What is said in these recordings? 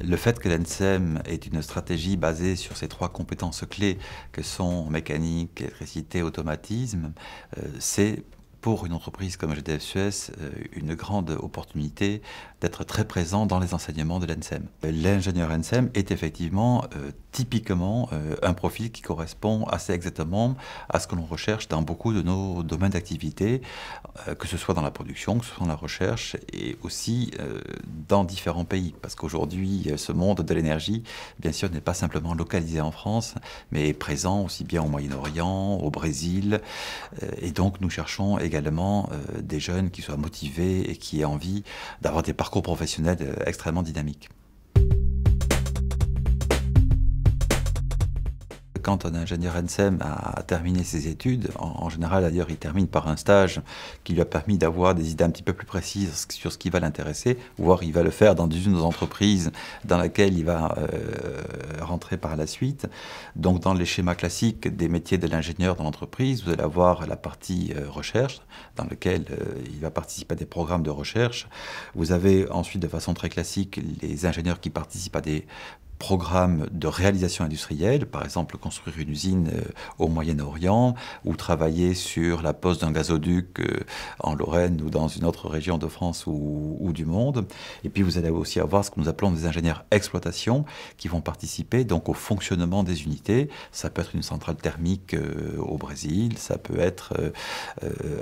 Le fait que l'ENSEM ait une stratégie basée sur ces trois compétences clés que sont mécanique, électricité, automatisme, c'est pour une entreprise comme GDF Suez une grande opportunité d'être très présent dans les enseignements de l'ENSEM. L'ingénieur ENSEM est effectivement typiquement un profil qui correspond assez exactement à ce que l'on recherche dans beaucoup de nos domaines d'activité, que ce soit dans la production, que ce soit dans la recherche et aussi dans différents pays. Parce qu'aujourd'hui, ce monde de l'énergie, bien sûr, n'est pas simplement localisé en France, mais est présent aussi bien au Moyen-Orient, au Brésil. Et donc, nous cherchons également des jeunes qui soient motivés et qui aient envie d'avoir des parcours professionnels extrêmement dynamiques. Quand un ingénieur ENSEM a terminé ses études, en général d'ailleurs il termine par un stage qui lui a permis d'avoir des idées un petit peu plus précises sur ce qui va l'intéresser, voire il va le faire dans une des entreprises dans laquelle il va rentrer par la suite. Donc dans les schémas classiques des métiers de l'ingénieur dans l'entreprise, vous allez avoir la partie recherche, dans laquelle il va participer à des programmes de recherche. Vous avez ensuite de façon très classique les ingénieurs qui participent à des programmes de réalisation industrielle, par exemple construire une usine au Moyen-Orient ou travailler sur la pose d'un gazoduc en Lorraine ou dans une autre région de France ou du monde. Et puis vous allez aussi avoir ce que nous appelons des ingénieurs exploitation qui vont participer donc au fonctionnement des unités. Ça peut être une centrale thermique au Brésil, ça peut être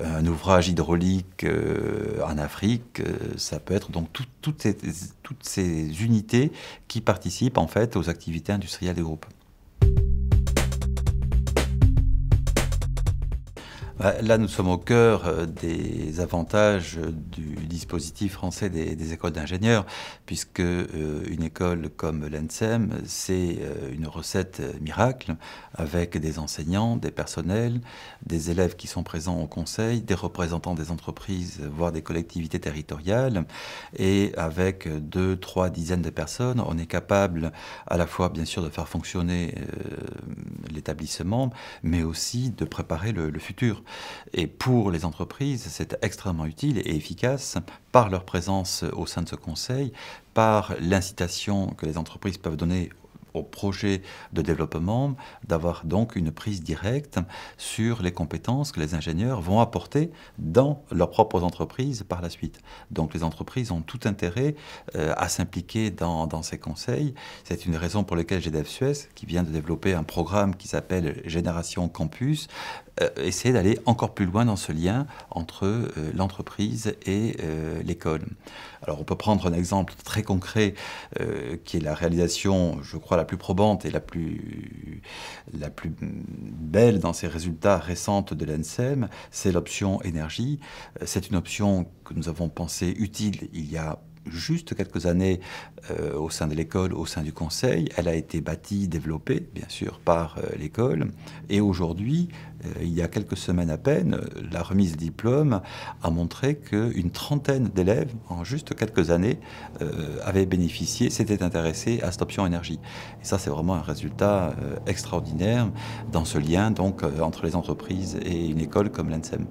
un ouvrage hydraulique en Afrique, ça peut être donc toutes ces unités qui participent en fait aux activités industrielles des groupes. Là, nous sommes au cœur des avantages du dispositif français des écoles d'ingénieurs, puisque une école comme l'ENSEM, c'est une recette miracle, avec des enseignants, des personnels, des élèves qui sont présents au conseil, des représentants des entreprises, voire des collectivités territoriales, et avec 2-3 dizaines de personnes, on est capable à la fois, bien sûr, de faire fonctionner l'établissement, mais aussi de préparer le futur. Et pour les entreprises, c'est extrêmement utile et efficace par leur présence au sein de ce conseil, par l'incitation que les entreprises peuvent donner au projet de développement, d'avoir donc une prise directe sur les compétences que les ingénieurs vont apporter dans leurs propres entreprises par la suite. Donc les entreprises ont tout intérêt à s'impliquer dans ces conseils. C'est une raison pour laquelle GDF Suez, qui vient de développer un programme qui s'appelle Génération Campus, essaie d'aller encore plus loin dans ce lien entre l'entreprise et l'école. Alors on peut prendre un exemple très concret qui est la réalisation, je crois, la plus probante et la plus belle dans ses résultats récentes de l'ENSEM, c'est l'option énergie. C'est une option que nous avons pensée utile il y a juste quelques années au sein de l'école, au sein du conseil. Elle a été bâtie, développée, bien sûr, par l'école. Et aujourd'hui, il y a quelques semaines à peine, la remise des diplômes a montré qu'une trentaine d'élèves, en juste quelques années, avaient bénéficié, s'étaient intéressés à cette option énergie. Et ça, c'est vraiment un résultat extraordinaire dans ce lien donc, entre les entreprises et une école comme l'ENSEM.